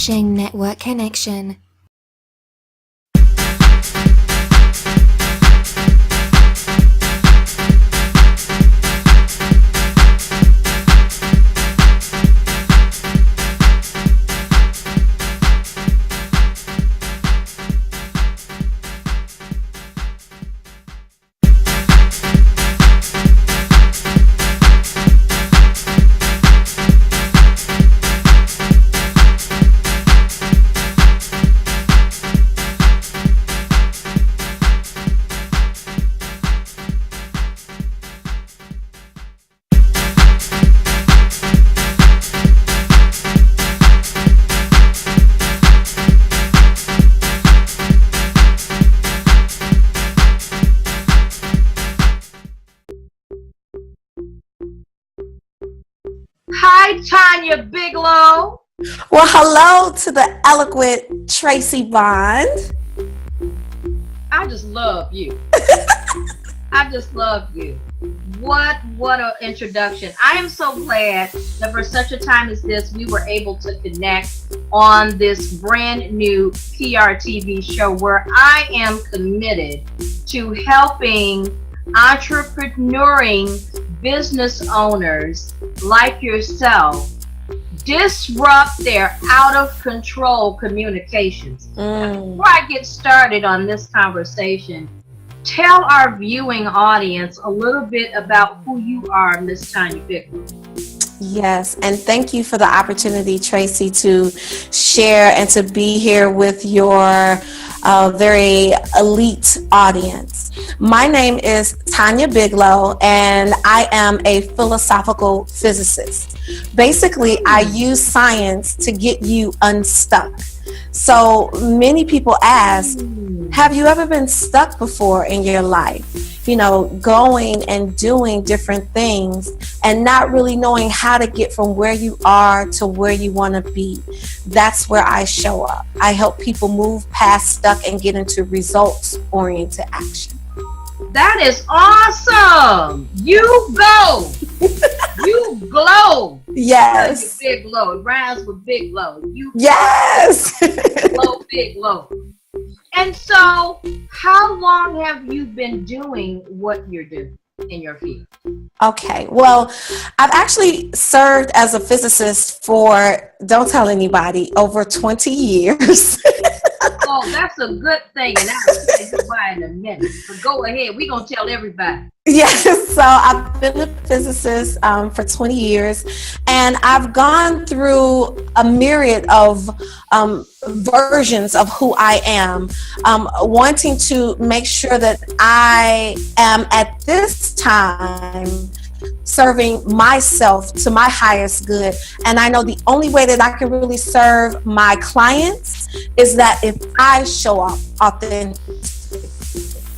Establishing network connection. Hi, Tanya Bigelow. Well, hello to the eloquent Tracy Bond. I just love you. I just love you. What an introduction. I am so glad that for such a time as this, we were able to connect on this brand new PR TV show where I am committed to helping entrepreneuring business owners like yourself disrupt their out of control communications. Before I get started on this conversation, tell our viewing audience a little bit about who you are, Miss Tanya Bigelow. Yes, and thank you for the opportunity, Tracy, to share and to be here with your very elite audience. My name is Tanya Bigelow, and I am a philosophical physicist. Basically, I use science to get you unstuck. So many people ask, have you ever been stuck before in your life? You know, going and doing different things and not really knowing how to get from where you are to where you want to be. That's where I show up. I help people move past stuck and get into results-oriented action. That is awesome. You go. You glow. Yes. Big glow. It rhymes with big glow. You yes. glow, big glow. And so, how long have you been doing what you're doing in your field? Okay, well, I've actually served as a physicist for, don't tell anybody, over 20 years. Oh, that's a good thing, and I'll tell you why in a minute. But go ahead, we're going to tell everybody. Yes, so I've been a physicist for 20 years, and I've gone through a myriad of versions of who I am, wanting to make sure that I am at this time serving myself to my highest good. And I know the only way that I can really serve my clients is that if I show up authentically.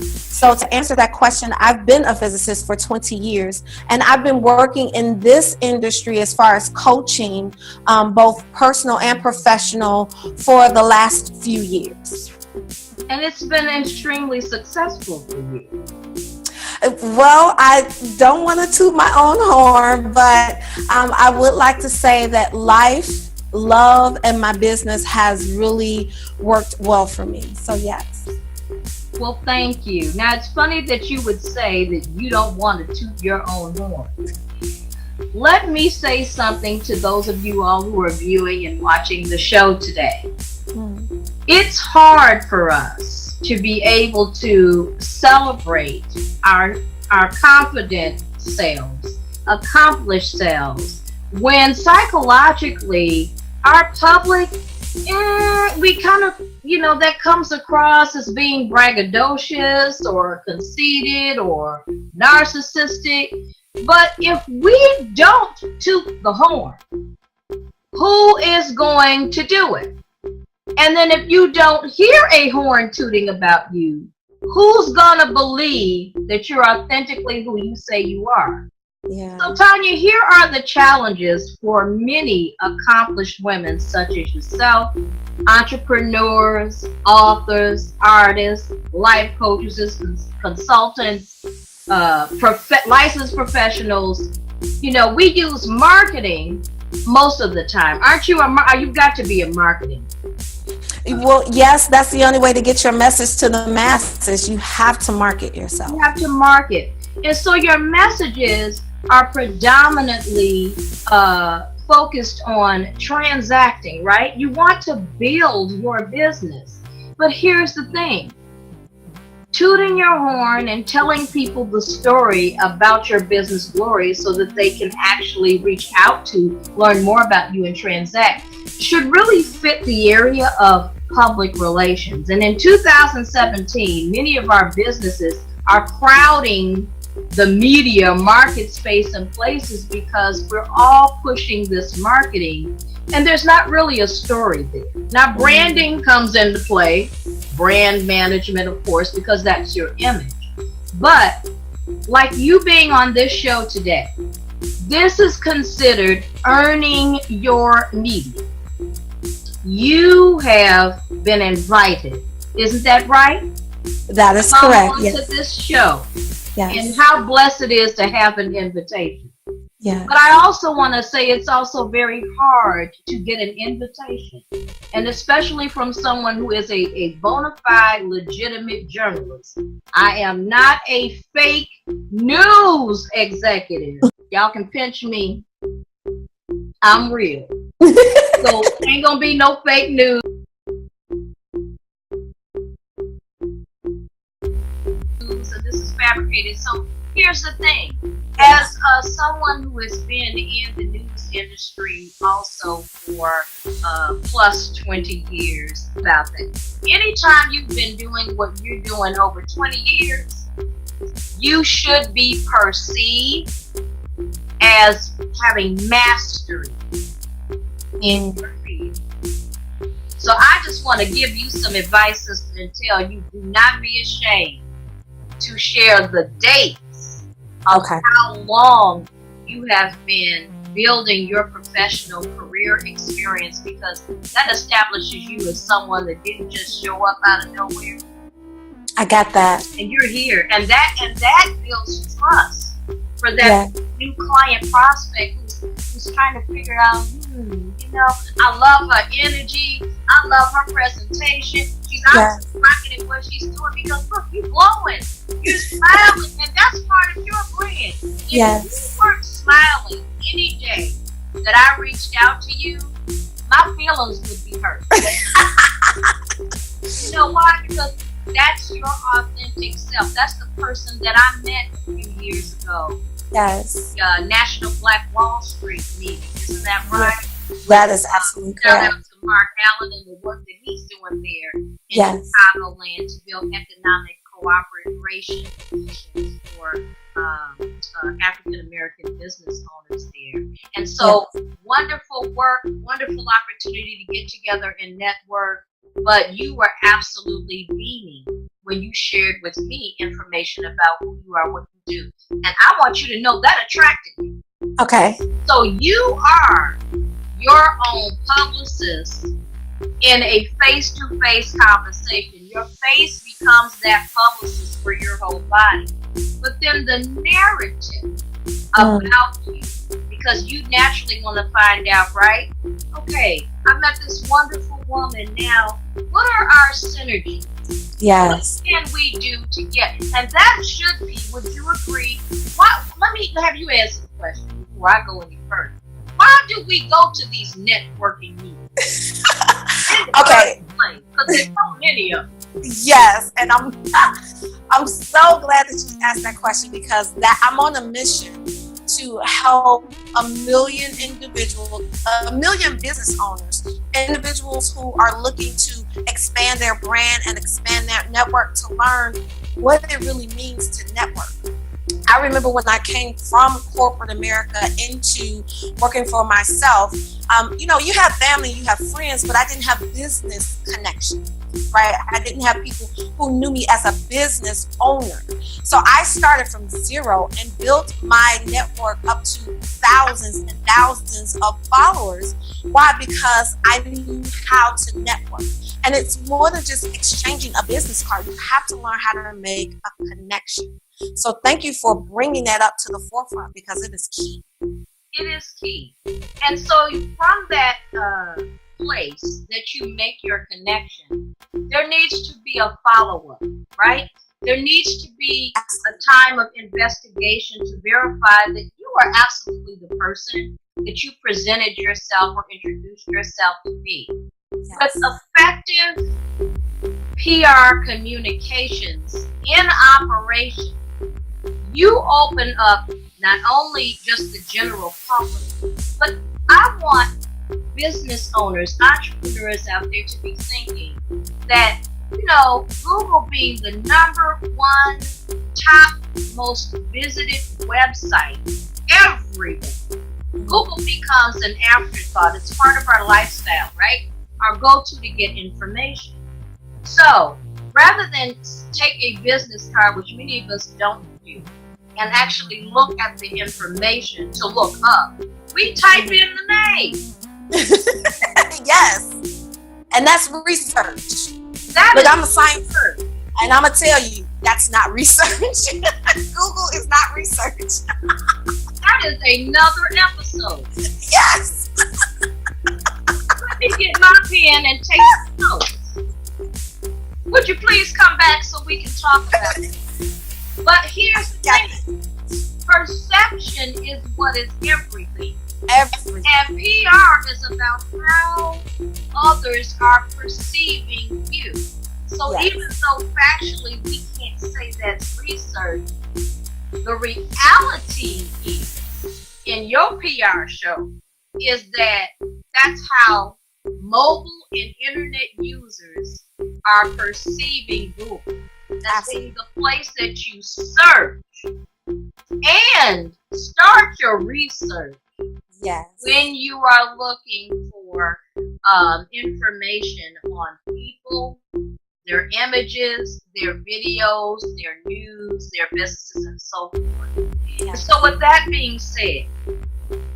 So to answer that question, I've been a physicist for 20 years, and I've been working in this industry as far as coaching, both personal and professional, for the last few years. And it's been extremely successful for you. Well, I don't want to toot my own horn, but I would like to say that life, love, and my business has really worked well for me. So yes. Well, thank you. Now, it's funny that you would say that you don't want to toot your own horn. Let me say something to those of you all who are viewing and watching the show today. It's hard for us to be able to celebrate our confident selves, accomplished selves, when psychologically our public, we kind of, that comes across as being braggadocious or conceited or narcissistic. But if we don't toot the horn, who is going to do it? And then if you don't hear a horn tooting about you, who's gonna believe that you're authentically who you say you are? Yeah. So Tanya, here are the challenges for many accomplished women such as yourself, entrepreneurs, authors, artists, life coaches, consultants, licensed professionals. We use marketing most of the time. Aren't you you've got to be a marketing. Well, yes, that's the only way to get your message to the masses. You have to market yourself. You have to market. And so your messages are predominantly focused on transacting, right? You want to build your business. But here's the thing. Tooting your horn and telling people the story about your business glory so that they can actually reach out to learn more about you and transact should really fit the area of public relations. And in 2017, many of our businesses are crowding the media market space and places because we're all pushing this marketing and there's not really a story there. Now, branding comes into play, brand management, of course, because that's your image. But like you being on this show today, this is considered earning your media. You have been invited. Isn't that right? That is correct. Come on Yes. to this show. Yes. And how blessed it is to have an invitation. Yes. But I also want to say it's also very hard to get an invitation. And especially from someone who is a bona fide, legitimate journalist. I am not a fake news executive. Y'all can pinch me. I'm real. So ain't gonna be no fake news. And this is fabricated. So here's the thing. As someone who has been in the news industry also for plus 20 years about that, anytime you've been doing what you're doing over 20 years, you should be perceived as having mastery in your field. So I just want to give you some advice, sister, and tell you, do not be ashamed to share the dates of how long you have been building your professional career experience, because that establishes you as someone that didn't just show up out of nowhere. I got that. And you're here, and that builds trust for that new client prospect who's trying to figure out, I love her energy, I love her presentation. She's obviously rocking at what she's doing because look, you're glowing, you're smiling, and that's part of your brand. If you weren't smiling any day that I reached out to you, my feelings would be hurt. You know why? Because that's your authentic self. That's the person that I met a few years ago. Yes. The National Black Wall Street meeting. Isn't that right? That is absolutely correct. Shout out to Mark Allen and the work that he's doing there in Chicagoland to build economic cooperation for African American business owners there. And so wonderful work, wonderful opportunity to get together and network. But you were absolutely beaming when you shared with me information about who you are, what you do. And I want you to know that attracted me. Okay. So you are your own publicist in a face-to-face conversation. Your face becomes that publicist for your whole body. But then the narrative about you, because you naturally want to find out, right? Okay, I met this wonderful woman. Now, what are our synergies? Yes. What can we do to get? And that should be, would you agree? Let me have you answer the question before I go any further. Why do we go to these networking meetings? Okay. Because there's so many of them. Yes, and I'm so glad that you asked that question, because I'm on a mission to help a million business owners, individuals who are looking to expand their brand and expand their network, to learn what it really means to network. I remember when I came from corporate America into working for myself, you have family, you have friends, but I didn't have business connection, right? I didn't have people who knew me as a business owner. So I started from zero and built my network up to thousands and thousands of followers. Why? Because I knew how to network. And it's more than just exchanging a business card. You have to learn how to make a connection. So thank you for bringing that up to the forefront, because it is key. It is key. And so from that place that you make your connection, there needs to be a follow-up, right? There needs to be a time of investigation to verify that you are absolutely the person that you presented yourself or introduced yourself to be. But effective PR communications in operation, you open up not only just the general public, but I want business owners, entrepreneurs out there to be thinking that, Google being the #1 top most visited website everywhere, Google becomes an afterthought. It's part of our lifestyle, right? Our go-to to get information. So rather than take a business card, which many of us don't do, and actually look at the information to look up, we type in the name. Yes. And that's research. Look, I'm a scientist, and I'm going to tell you, that's not research. Google is not research. That is another episode. Yes. Let me get my pen and take notes. Would you please come back so we can talk about it? But here's the thing. Perception is what is everything. Everything. And PR is about how others are perceiving you. So yes. Even though factually we can't say that's research, the reality is, in your PR show, is that that's how mobile and internet users are perceiving Google. That's being the place that you search and start your research. Yes. When you are looking for information on people, their images, their videos, their news, their businesses, and so forth. Yes. So with that being said,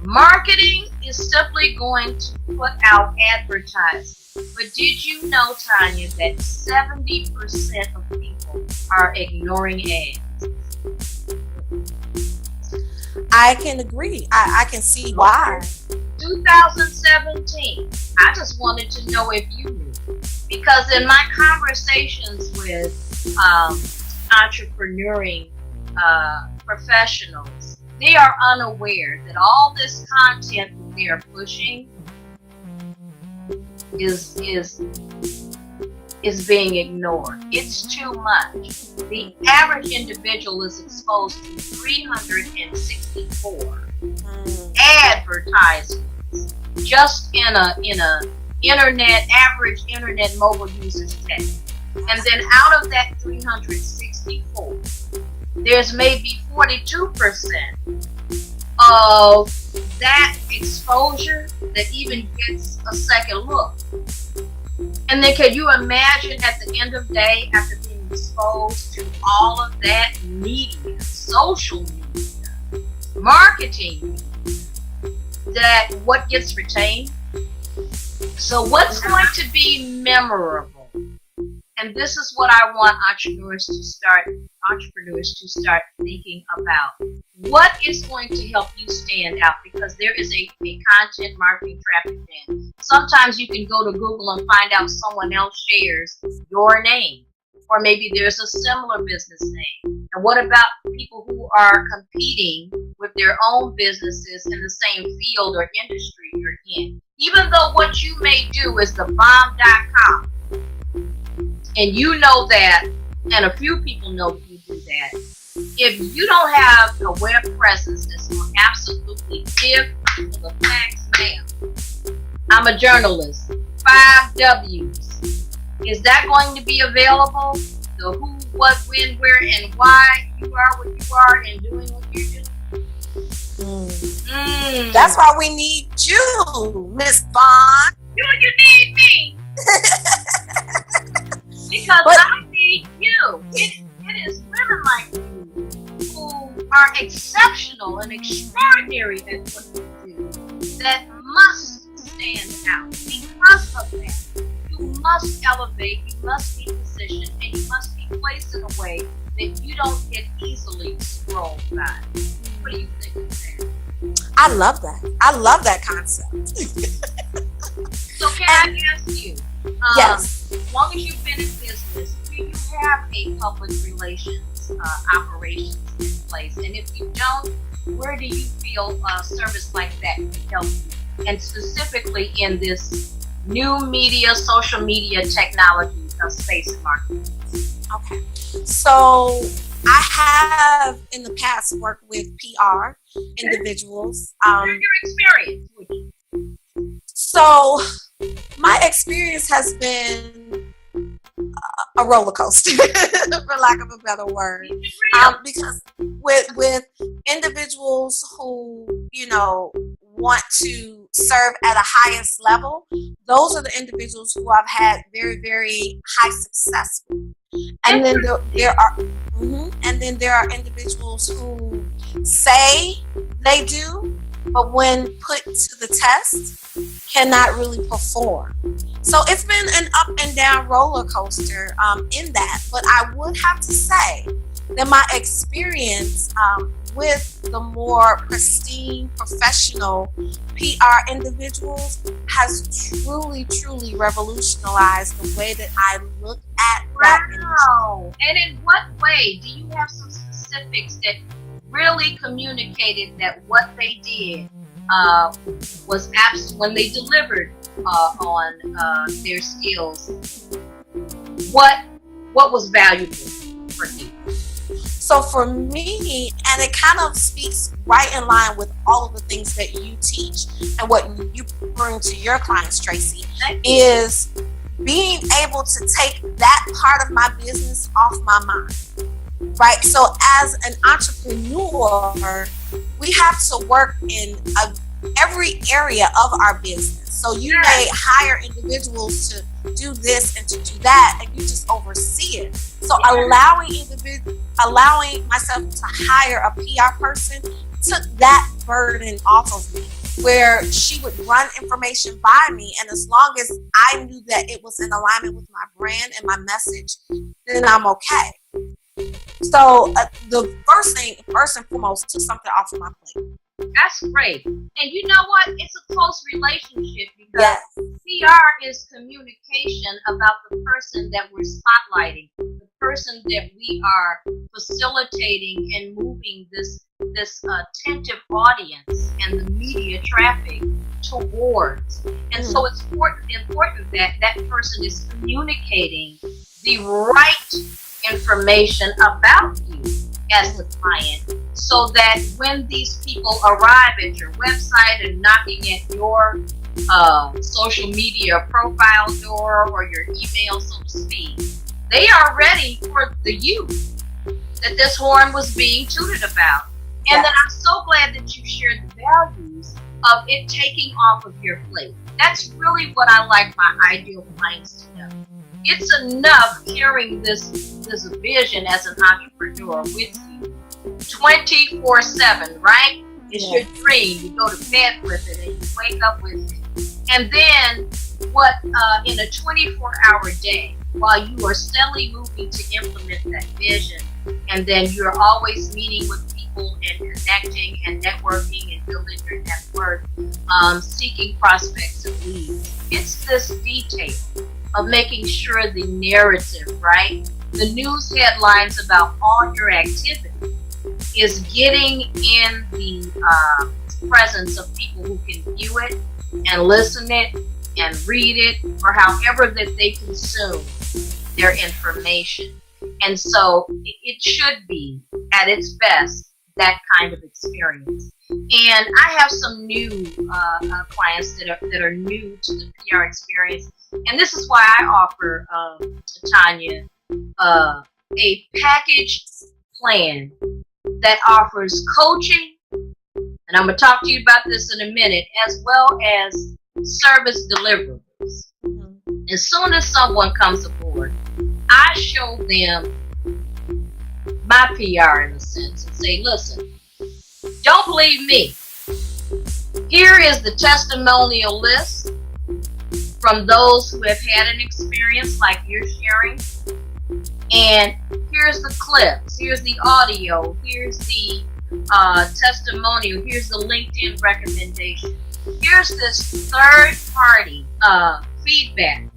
marketing is simply going to put out advertising. But did you know, Tanya, that 70% of people are ignoring ads? I can agree. I can see why. 2017. I just wanted to know if you knew. Because in my conversations with entrepreneuring professionals, they are unaware that all this content that they are pushing is being ignored. It's too much. The average individual is exposed to 364 advertisements just in a average internet mobile user's test. And then out of that 364, there's maybe 42% of that exposure that even gets a second look. And then can you imagine at the end of the day, after being exposed to all of that media, social media, marketing, that what gets retained? So what's going to be memorable? And this is what I want entrepreneurs to start thinking about. What is going to help you stand out? Because there is a content marketing traffic jam. Sometimes you can go to Google and find out someone else shares your name. Or maybe there's a similar business name. And what about people who are competing with their own businesses in the same field or industry you're in? Even though what you may do is the bomb.com, and you know that, and a few people know you do that, if you don't have a web presence that's going to absolutely give people the facts, ma'am, I'm a journalist, 5 W's. Is that going to be available? The who, what, when, where, and why you are what you are and doing what you're doing? That's why we need you, Miss Bond. You need me. Because I need you. It is women like you who are exceptional and extraordinary at what you do that must stand out. Because of that, you must elevate, you must be positioned, and you must be placed in a way that you don't get easily scrolled by. What do you think of that? I love that. I love that concept. So can I ask you, Yes. as long as you've been in business, do you have a public relations operations in place? And if you don't, where do you feel a service like that can help you? And specifically in this new media, social media technology space and marketing. Okay. So I have in the past worked with PR individuals. Your experience with you? So my experience has been a roller coaster, for lack of a better word. Because with individuals who, want to serve at a highest level, those are the individuals who I've had very, very high success with. And then there are individuals who say they do, but when put to the test, cannot really perform. So it's been an up and down roller coaster in that. But I would have to say that my experience with the more pristine, professional PR individuals has truly, truly revolutionized the way that I look at that industry. Wow! And in what way? Do you have some specifics that really communicated that what they did was absolute when they delivered on their skills? What was valuable for you? So for me, and it kind of speaks right in line with all of the things that you teach and what you bring to your clients, Tracy, is being able to take that part of my business off my mind, right? So as an entrepreneur, we have to work in every area of our business. So you may hire individuals to do this and to do that, and you just oversee it. So allowing myself to hire a PR person took that burden off of me, where she would run information by me, and as long as I knew that it was in alignment with my brand and my message, then I'm okay. So the first and foremost, took something off of my plate. That's great. And you know what? It's a close relationship because PR is communication about the person that we're spotlighting, the person that we are facilitating and moving this attentive audience and the media traffic towards. And so it's important that that person is communicating the right information about you as the client, so that when these people arrive at your website and knocking at your social media profile door or your email, so to speak, they are ready for the you that this horn was being tooted about. And then I'm so glad that you shared the values of it taking off of your plate. That's really what I like my ideal clients to know. It's enough carrying this vision as an entrepreneur with you 24/7, right? It's your dream. You go to bed with it and you wake up with it. And then what in a 24-hour day, while you are steadily moving to implement that vision, and then you're always meeting with people and connecting and networking and building your network, seeking prospects and leads. It's this detail of making sure the narrative, right? The news headlines about all your activity is getting in the presence of people who can view it and listen it and read it, or however that they consume their information. And so it should be at its best that kind of experience. And I have some new clients that are new to the PR experience, and this is why I offer Tanya a package plan that offers coaching, and I'm going to talk to you about this in a minute, as well as service deliverables. As soon as someone comes aboard, I show them my PR in a sense and say, listen, don't believe me. Here is the testimonial list from those who have had an experience like you're sharing. And here's the clips, here's the audio, here's the testimonial. Here's the LinkedIn recommendation. Here's this third party feedback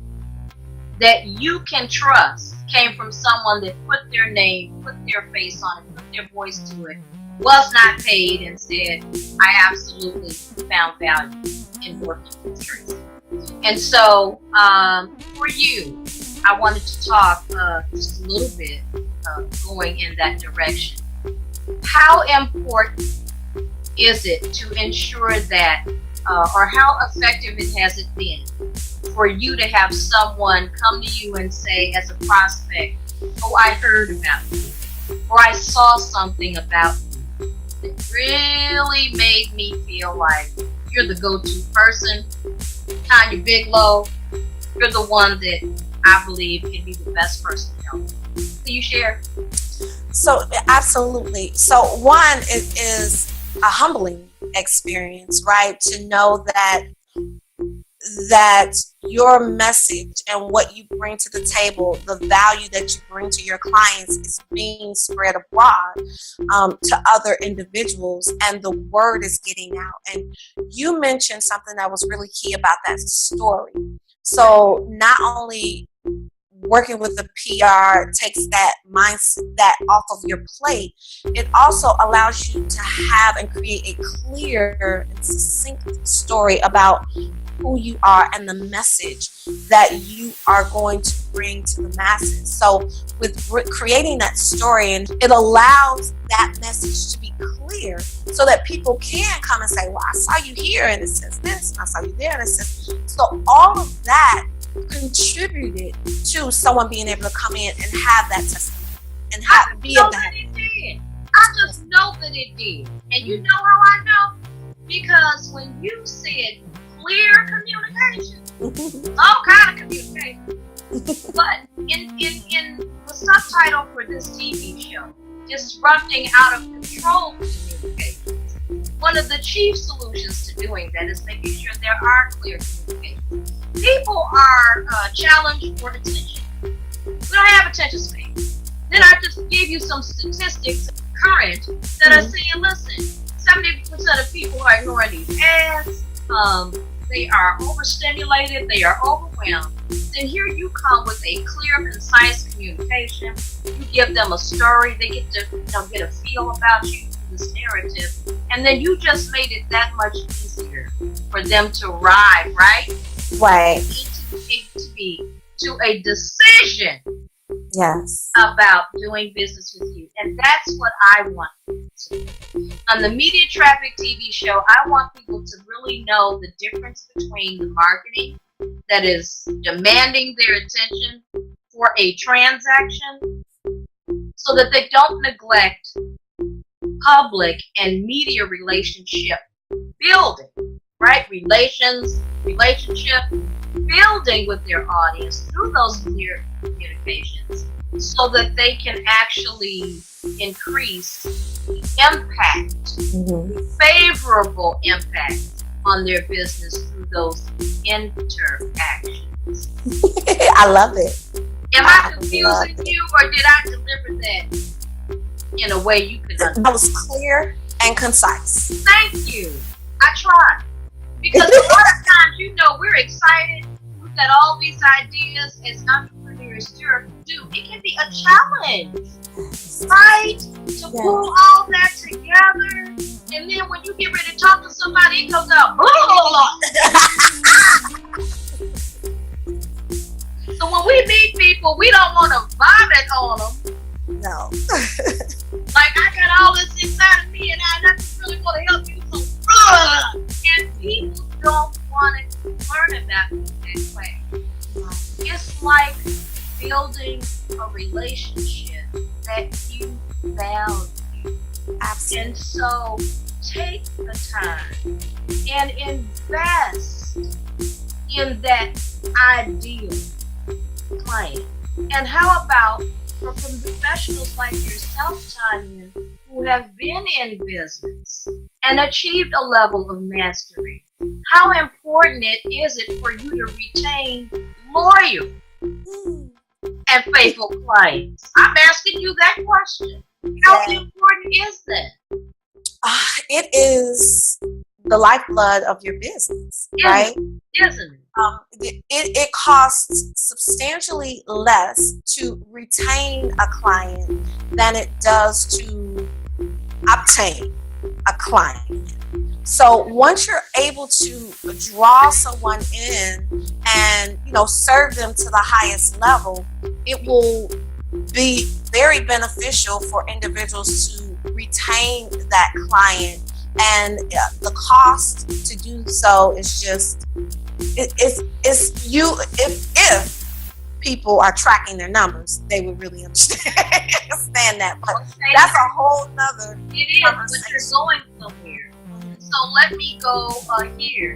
that you can trust came from someone that put their name, put their face on it, put their voice to it, was not paid, and said, I absolutely found value in working with Tracy. And so for you, I wanted to talk just a little bit going in that direction. How important is it to ensure that, or how effective has it been for you to have someone come to you and say, as a prospect, oh, I heard about you, or I saw something about you that really made me feel like you're the go-to person, Tanya Bigelow, you're the one that I believe can be the best person to help you. Can you share? So absolutely. So one is a humbling experience, right? To know that your message and what you bring to the table, the value that you bring to your clients is being spread abroad to other individuals, and the word is getting out. And you mentioned something that was really key about that story. So not only working with the PR takes that mindset that off of your plate, it also allows you to have and create a clear and succinct story about who you are and the message that you are going to bring to the masses. So with creating that story, and it allows that message to be clear so that people can come and say, well, I saw you here and it says this, and I saw you there and it says. So all of that contributed to someone being able to come in and have that testimony and have be able to have it did. I just know that it did. And you know how I know? Because when you said clear communication, all kind of communication, but in the subtitle for this TV show, Disrupting Out of Control Communications, one of the chief solutions to doing that is making sure there are clear communications. People are challenged for attention. We don't have attention span. Then I just gave you some statistics current that are saying, listen, 70% of people are ignoring these ads. They are overstimulated. They are overwhelmed. Then here you come with a clear, concise communication. You give them a story. They get to get a feel about you through this narrative. And then you just made it that much easier for them to arrive, right? Right. To a decision. Yes. About doing business with you. And that's what I want people to do. On the Media Traffic TV show, I want people to really know the difference between the marketing that is demanding their attention for a transaction, so that they don't neglect public and media relationship building, right? Relationship building with their audience through those clear communications, so that they can actually increase the impact, favorable impact on their business through those interactions. I love it. Am I confusing you, or did I deliver that in a way you could understand? That was clear and concise. Thank you. I tried. Because a lot of times, we're excited. We've got all these ideas as entrepreneurs do. It can be a challenge, right? To pull all that together. And then when you get ready to talk to somebody, it comes out, blah, blah, blah. So when we meet people, we don't want to vomit on them. No. Like, I got all this inside of me and I just really want to help you. So, and people don't want to learn about it that way. It's like building a relationship that you value. Absolutely. And so take the time and invest in that ideal client. And how about for professionals like yourself, Tanya, who have been in business and achieved a level of mastery? How important is it for you to retain loyal and faithful clients? I'm asking you that question. How important is that? It is the lifeblood of your business, right? Isn't it? It costs substantially less to retain a client than it does to obtain a client. So once you're able to draw someone in and serve them to the highest level, it will be very beneficial for individuals to retain that client, and the cost to do so is just it's you if people are tracking their numbers, they would really understand that. But that's a whole nother it is, but you're going somewhere. So let me go here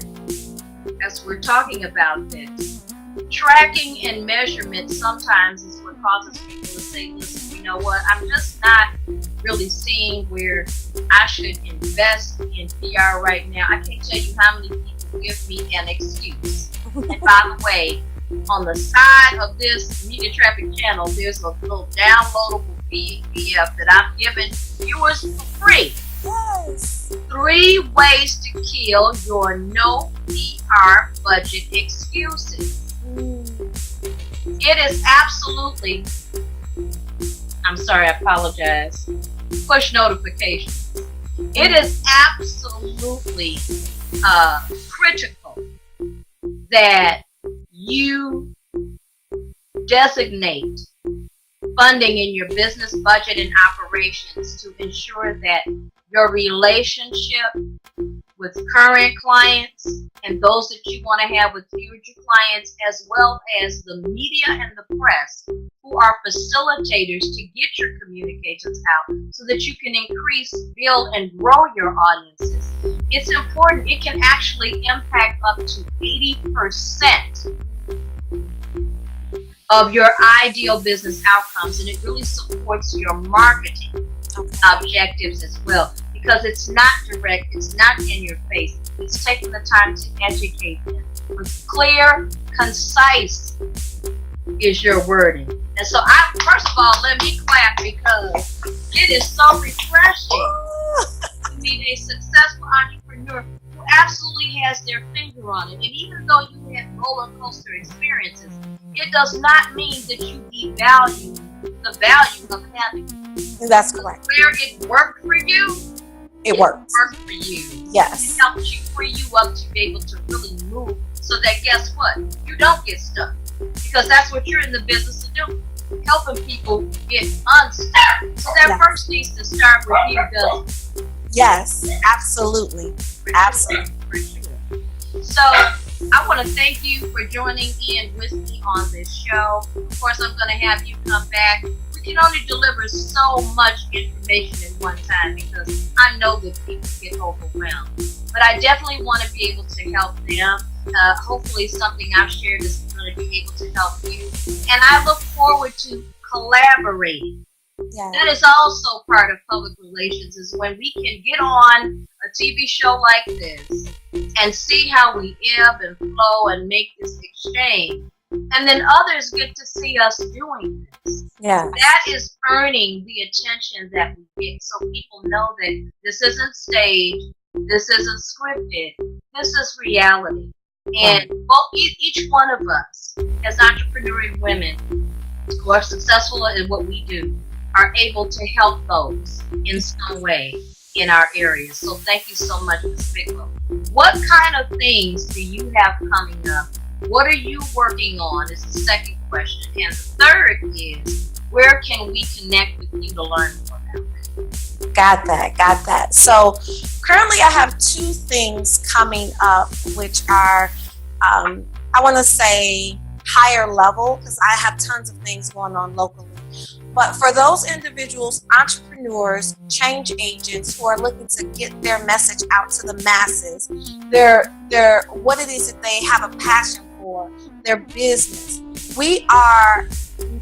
as we're talking about this. Tracking and measurement sometimes is what causes people to say, listen, you know what, I'm just not really seeing where I should invest in PR right now. I can't tell you how many people give me an excuse. And by the way, on the side of this media traffic channel, there's a little downloadable PDF that I'm giving viewers for free. Yes. 3 ways to kill your no PR budget excuses. It is absolutely, I'm sorry, I apologize, push notifications. It is absolutely critical that you designate funding in your business budget and operations to ensure that your relationship with current clients and those that you want to have with future clients, as well as the media and the press, who are facilitators to get your communications out so that you can increase, build, and grow your audiences. It's important. It can actually impact up to 80% of your ideal business outcomes, and it really supports your marketing objectives as well, because it's not direct, it's not in your face, it's taking the time to educate them. With clear, concise is your wording. And so first of all, let me clap, because it is so refreshing to meet a successful entrepreneur who absolutely has their finger on it. And even though you had roller coaster experiences, it does not mean that you devalue the value of having it. That's correct. Where it worked for you, it works. Worked for you. Yes. It helps you, free you up to be able to really move, so that guess what? You don't get stuck, because that's what you're in the business of doing, helping people get unstuck. So that first needs to start with you, doesn't it? Yes, absolutely. Absolutely. For sure. So I want to thank you for joining in with me on this show. Of course, I'm going to have you come back. We can only deliver so much information at one time, because I know that people get overwhelmed. But I definitely want to be able to help them. Hopefully something I've shared is going to be able to help you. And I look forward to collaborating. Yeah. That is also part of public relations, is when we can get on a TV show like this and see how we ebb and flow and make this exchange. And then others get to see us doing this. Yeah. That is earning the attention that we get, so people know that this isn't staged, this isn't scripted, this is reality. And each one of us, as entrepreneurial women who are successful in what we do, are able to help those in some way in our areas. So thank you so much, Ms. Bicklow. What kind of things do you have coming up? What are you working on is the second question. And the third is, where can we connect with you to learn more about that? Got that. So currently I have 2 things coming up, which are, I want to say higher level, because I have tons of things going on locally. But for those individuals, entrepreneurs, change agents who are looking to get their message out to the masses, their what it is that they have a passion for, their business. We are,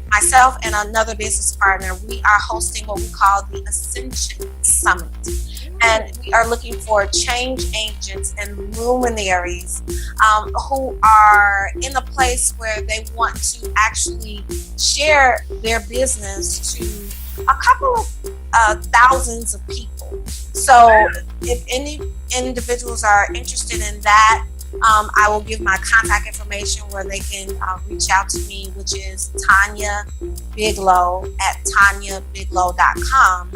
myself and another business partner, we are hosting what we call the Ascension Summit. And we are looking for change agents and luminaries who are in a place where they want to actually share their business to a couple of thousands of people. So if any individuals are interested in that, I will give my contact information where they can reach out to me, which is Tanya Biglow at TianaNicole.com.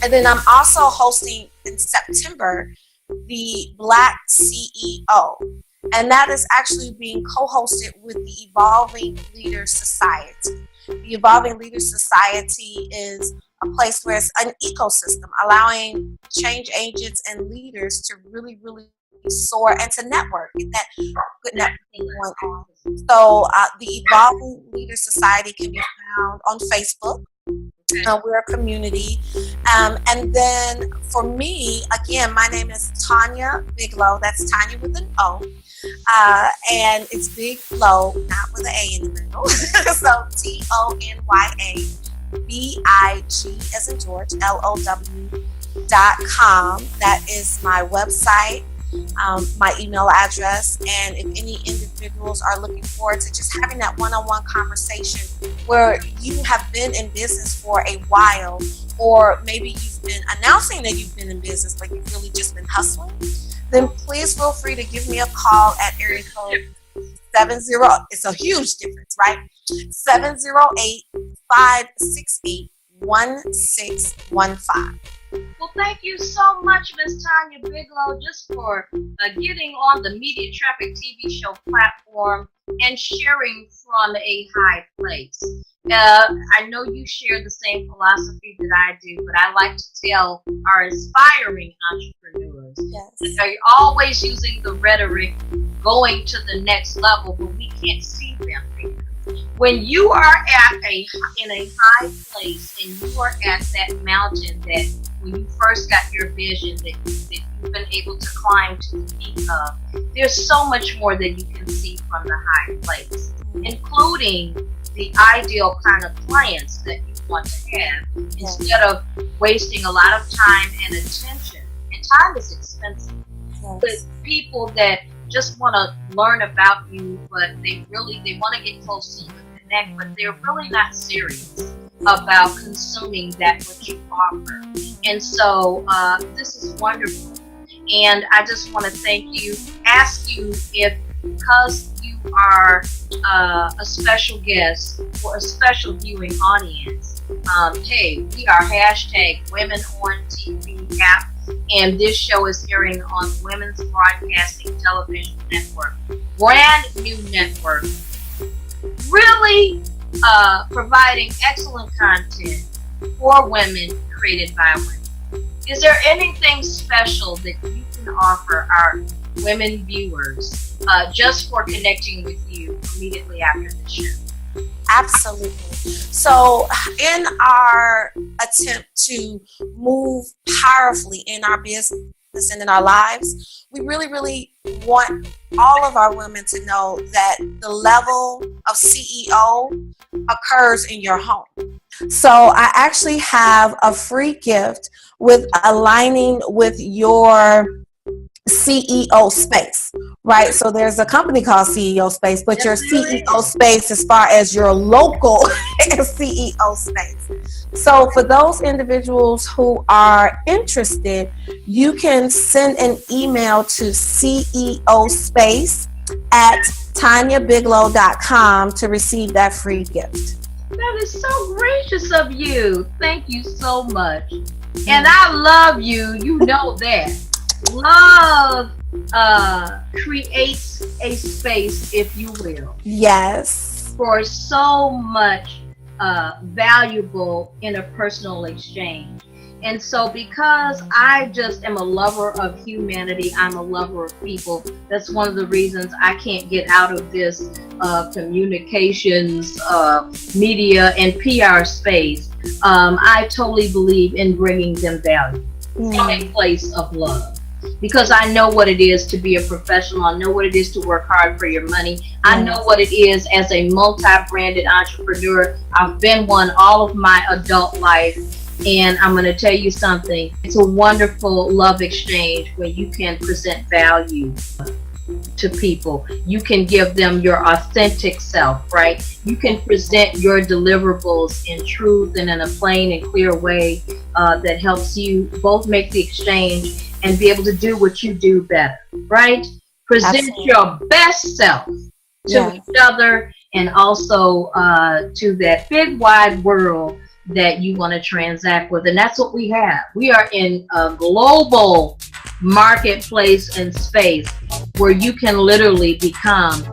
And then I'm also hosting in September the Black CEO. And that is actually being co-hosted with the Evolving Leaders Society. The Evolving Leaders Society is a place where it's an ecosystem allowing change agents and leaders to really, really soar and to network, get that good networking going on. So the Evolving Leaders Society can be found on Facebook. We're a community. And then for me, again, my name is Tanya Biglow. That's Tanya with an O. And it's Big Low, not with an A in the middle. So TONYABIG as in George, LOW.com. That is my website. My email address, and if any individuals are looking forward to just having that one-on-one conversation where you have been in business for a while, or maybe you've been announcing that you've been in business but you've really just been hustling, then please feel free to give me a call at area code 70, it's a huge difference, right? 708-568-1615. Well, thank you so much, Miss Tanya Biglow, just for getting on the Media Traffic TV show platform and sharing from a high place. I know you share the same philosophy that I do, but I like to tell our aspiring entrepreneurs that they're always using the rhetoric going to the next level, but we can't see them. When you are in a high place and you are at that mountain that when you first got your vision that you've been able to climb to the peak of, there's so much more that you can see from the high place, including the ideal kind of clients that you want to have, instead of wasting a lot of time and attention. And time is expensive. With people that just want to learn about you, but they want to get close to you and connect, but they're really not serious about consuming that which you offer. And so this is wonderful. And I just want to ask you if, because you are a special guest for a special viewing audience, hey, we are #Women on TV app, and this show is airing on Women's Broadcasting Television Network, brand new network, really providing excellent content for women, created by women. Is there anything special that you can offer our women viewers just for connecting with you immediately after the show? Absolutely. So in our attempt to move powerfully in our business and in our lives, we really, really want all of our women to know that the level of CEO occurs in your home. So I actually have a free gift with aligning with your CEO space, right? So there's a company called CEO Space, but your CEO space as far as your local CEO space. So for those individuals who are interested, you can send an email to ceospace@TianaBiglow.com to receive that free gift. That is so gracious of you. Thank you so much. And I love you. You know that. Love creates a space, if you will. Yes. For so much valuable interpersonal exchange. And so because I just am a lover of humanity, I'm a lover of people, that's one of the reasons I can't get out of this communications, media, and PR space. I totally believe in bringing them value from a place of love. Because I know what it is to be a professional. I know what it is to work hard for your money. I know what it is as a multi-branded entrepreneur. I've been one all of my adult life. And I'm going to tell you something. It's a wonderful love exchange where you can present value to people. You can give them your authentic self, right? You can present your deliverables in truth and in a plain and clear way that helps you both make the exchange and be able to do what you do better, right? Present Absolutely. your best self to each other and also to that big wide world that you want to transact with. And that's what we have. We are in a global marketplace and space where you can literally become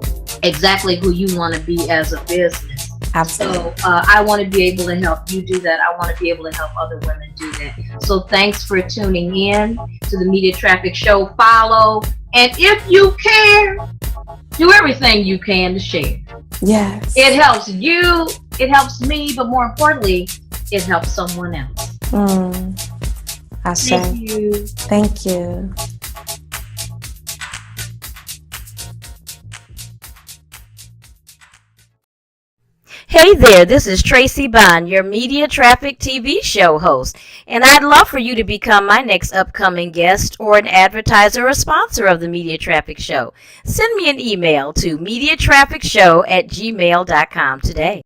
exactly who you want to be as a business. Absolutely. So I want to be able to help you do that. I want to be able to help other women do that. So thanks for tuning in to the Media Traffic Show. Follow, and if you care, do everything you can to share. Yes. It helps you, it helps me, but more importantly, it helps someone else. I say. Thank you. Thank you. Hey there, this is Tracy Bond, your Media Traffic TV show host, and I'd love for you to become my next upcoming guest or an advertiser or sponsor of the Media Traffic Show. Send me an email to mediatrafficshow@gmail.com today.